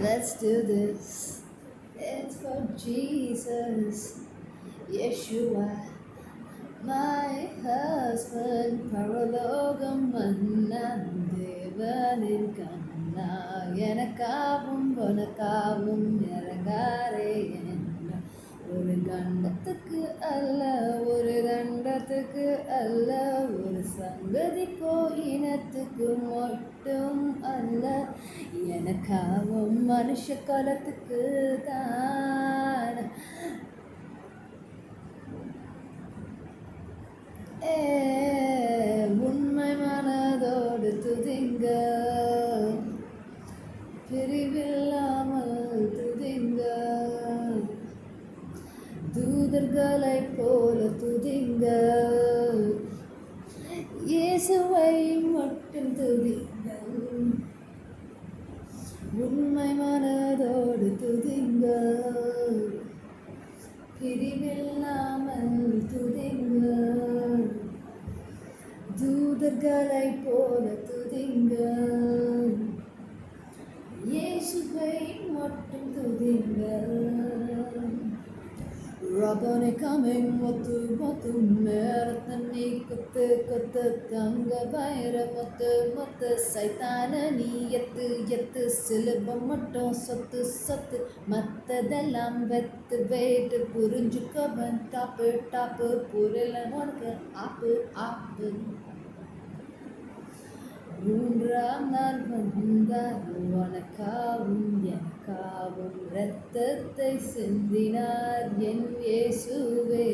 Let's do this. It's for Jesus, Yeshua, my husband. பரலோகம் மன்னன் தேவனின் கண்ணா எனக்காவும் உனக்காவும் இறங்காரே என்ன ஒரு கண்டத்துக்கு அல்ல ஒரு தண்டத்துக்கு அல்ல ஒரு சங்கதிக்கோ இனத்துக்கு மட்டும் அல்ல எனக்காவும் மனுஷ காலத்துக்கு தான் உண்மை மனதோடு துதிங்க பிரிவில்லாமல் துதிங்க தூதர்களை போல துதிங்க இயேசுவை மட்டும் துதிங்க உண்மை மனதோடு துதிங்க பிரிவில்லாமல் துதிங்க தூதர்களை போல துதிங்க இயேசுவை மட்டும் துதிங்க Rabone coming மொத்து மேரத்தண்ணி கொத்து தங்க பயிர மொத்து சைத்தான நீ எத்து சிலுபம் மட்டும் சொத்து மத்ததெல்லாம் வெத்து புரிஞ்சுக்கவன் டாப்பு புரியல உனக்கு ஆப்பு மூன்றாம் நாள் வந்தார் உனக்காவும் எனக்காவும் இரத்தத்தை சிந்தினார் என் இயேசுவே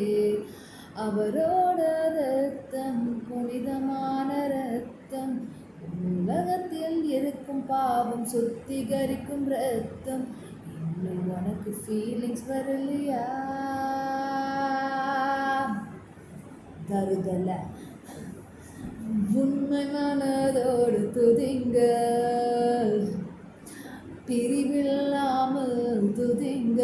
அவரோட இரத்தம் புனிதமான இரத்தம் உலகத்தில் இருக்கும் பாவம் சுத்திகரிக்கும் இரத்தம் இன்னும் உனக்கு ஃபீலிங்ஸ் வரலையா தருதல உண்மை மனதோடு துதிங்க பிரிவில்லாமல் துதிங்க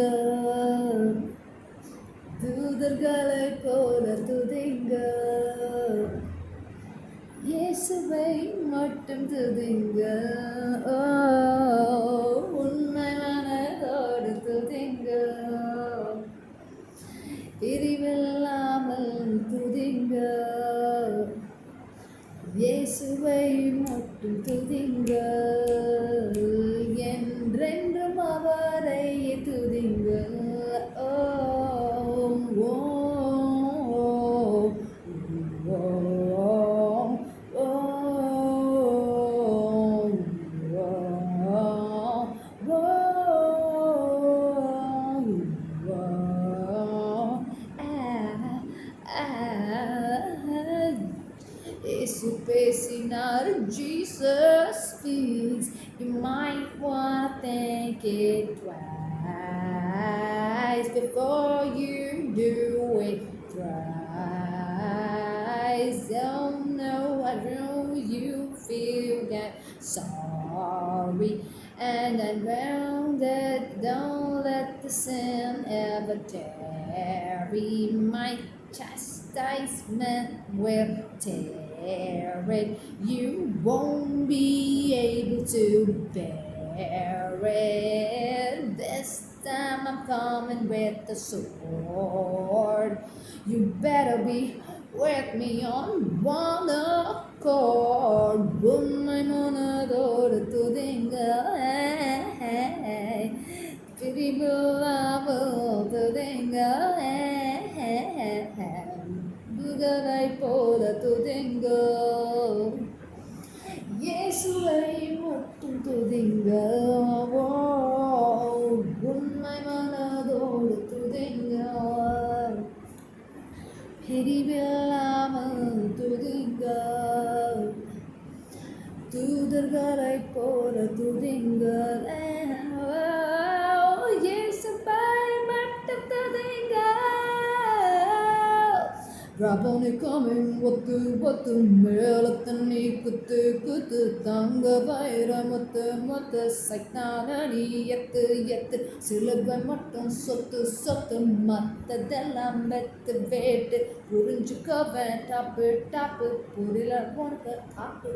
தூதர்களை போல துதிங்க இயேசுவை மட்டும் துதிங்க உண்மை மனதோடு துதிங்க பிரிவில்லாமல் துதிங்க இயேசுவை மட்டும் துதிங்க என்றென்றும் அவரை துதிங்க ஓம் ஓம் ஓம் ஓம் Esse péssinar Jesus speaks, you might want to think it twice before you do it thrice. Oh no, I know you feel that sorry, and I know that don't let the sin ever tarry. My chastisement will tear it. You won't be able to bear it. This time I'm coming with the sword. You better be with me on one accord. உண்மை மனதோடு துதிங்க பிரிவில்லாமல் துதிங்க தூதரை போல துதிங்க இயேசுவை மட்டும் துதிங்க உண்மை மனதோடு துதிங்க பிரிவில்லாமல் துதிங்க தூதர்களை போல துதிங்க இயேசுவை மட்டும் துதிங்க Rabone coming ஒத்து மேல தண்ணி குத்து தங்க பயிர மொத்து சைத்தான நீ எத்து சிலுவை மட்டும் சொத்து மத்ததெல்லாம் வெத்து புரிஞ்சுக்கவன் டாப்பு புரியல உனக்கு ஆப்பு